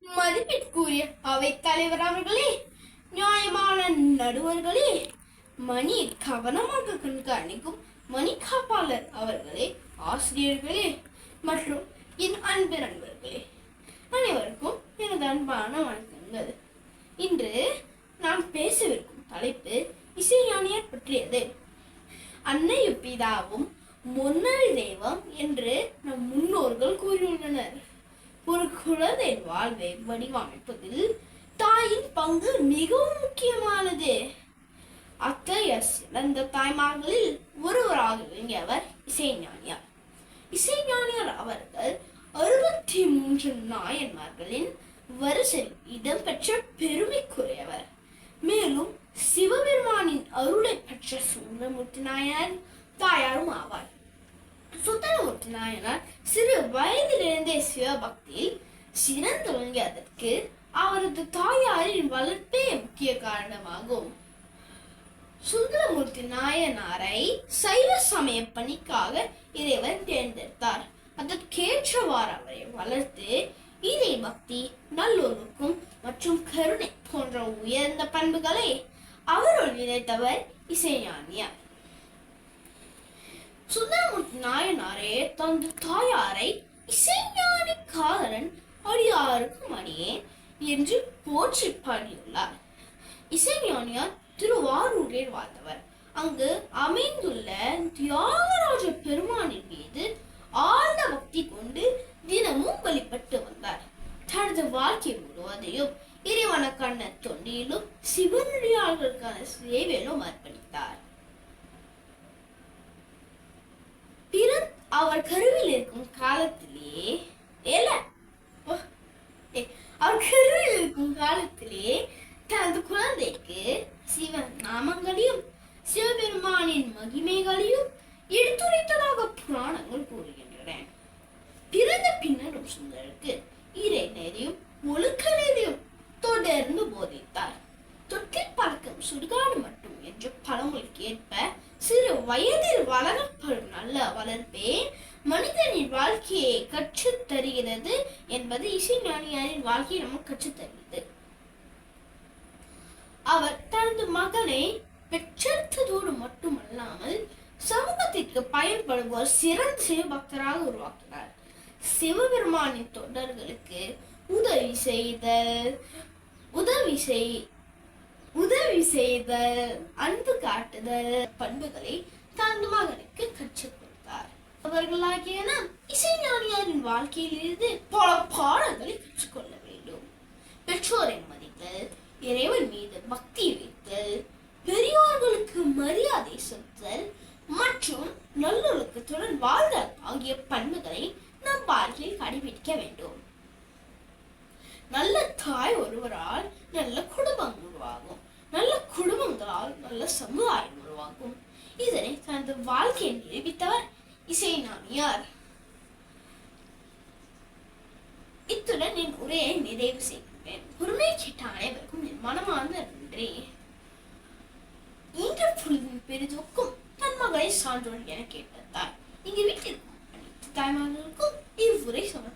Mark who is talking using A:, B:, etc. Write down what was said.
A: மதிப்பிற்குரிய அவைத் தலைவர் அவர்களே, நியாயமான நடுவர்களே, மணி கவனமாக கண்காணிக்கும் மணி காப்பாளர் அவர்களே, ஆசிரியர்களே மற்றும் என் அன்பு நண்பர்களே, அனைவருக்கும் எனது அன்பான வணக்கங்கள். இன்று நாம் பேசவிருக்கும் தலைப்பு இசைஞானியர் பற்றியது. அன்னையும் பிதாவும் முன்னறி தெய்வம் என்று நம் முன்னோர்கள் கூறியுள்ளனர். ஒரு குழந்தையின் வாழ்வை வடிவமைப்பதில் தாயின் பங்கு மிகவும் முக்கியமானது. அத்தகைய சிறந்த தாய்மார்களில் ஒருவராக விளங்கியவர் இசைஞானியார். இசைஞானியார் அவர்கள் 63 நாயன்மார்களின் வரிசையில் இடம்பெற்ற பெருமைக்குரியவர். மேலும் சிவபெருமானின் அருளை பெற்ற சுந்தரமூர்த்தி நாயனார் தாயாரும் ஆவார். சுந்தரமூர்த்தி நாயனார் சிறு வயதிலிருந்தே சிவபக்தியில் சிறந்து விளங்கியதற்கு அவரது தாயாரின் வளர்ப்பே முக்கிய காரணமாகும். சுந்தரமூர்த்தி நாயனாரை சைவ சமய பணிக்காக இறைவன் தேர்ந்தெடுத்தார். அதற்கேற்றவாறு அவரை வளர்த்து இறை பக்தி, நல்லொழுக்கம் மற்றும் கருணை போன்ற உயர்ந்த பண்புகளை அவருள் விதைத்தவர் இசைஞானியார். சுந்தரமூர்த்தி நாயனாரே தனது தாயாரை இசைஞானி காதலன் அடியாருக்கும் அடியேன் என்று போற்றி பாடியுள்ளார். இசைஞானியார் திருவாரூரில் வாழ்ந்தவர். அங்கு அமைந்துள்ள தியாகராஜ பெருமானின் மீது ஆழ்ந்த பக்தி கொண்டு தினமும் வழிபட்டு வந்தார். தனது வாழ்க்கை முழுவதையும் இறைவனுக்கான தொண்டியிலும் சிவனடியார்களுக்கான சேவையிலும் அர்ப்பணித்தார். அவர் கருவில் இருக்கும் காலத்திலே தனது குழந்தைக்கு சிவன் நாமங்களையும் சிவபெருமானின் மகிமைகளையும் எடுத்துரைத்ததாக புராணங்கள் கூறுகின்றன. பிறந்த பின்னரும் சுந்தருக்கு இறை நெறியும் ஒழுக்க நெறியும் தொடர்ந்து போதித்தார். தொட்டில் பழக்கம் சுடுகாடு மட்டும் என்ற பழமொழிக்கு ஏற்ப சிறு வயதில் வளரப்படும் நல்ல வளர்ப்பே மனிதனின் வாழ்க்கையை கற்றுத் தருகிறது என்பது இசைஞானியாரின் வாழ்க்கையை நமக்கு கற்றுத் தருகிறது. அவர் தனது மகனை பெற்றெடுத்ததோடு மட்டுமல்லாமல் சமூகத்திற்கு பயன்படும் ஒரு சிறந்த சிவபக்தராக உருவாக்கினார். சிவபெருமானின் தொண்டர்களுக்கு உதவி செய்தல், அன்பு காட்டுதல் பண்புகளை தனது மகனுக்கு கற்றுக் கொடுத்தார். அவர்களாகிய நாம் இசைஞானியாரின் வாழ்க்கையில் இருந்து பல பாடங்களை கற்றுக்கொள்ள வேண்டும். பெற்றோரை மதித்தல், இறைவன் மீது பக்தி வைத்தல், பெரியோர்களுக்கு மரியாதை செலுத்தல் மற்றும் நல்லொழுக்கத்துடன் வாழ்தல் ஆகிய பண்புகளை நம் வாழ்க்கையில் கடைபிடிக்க வேண்டும். நல்ல தாய் ஒருவரால் நல்ல குடும்பம் உருவாகும். நல்ல குடும்பங்களால் நல்ல சமுதாயம் உருவாகும். இதனை தனது வாழ்க்கையை நிரூபித்தவர் இசைஞானியார். இத்துடன் என் உரையை நிறைவு செய்கின்றேன். உரிமை கேட்ட அனைவருக்கும் என் மனமார்ந்த நன்றி. இன்று பொழுதின் பெரிதுக்கும் தன் மகளை சான்றோர் என கேட்ட தாய் இங்கு வீட்டிற்கும் அனைத்து தாய்மார்களுக்கும் இவ்வுரை சொன்ன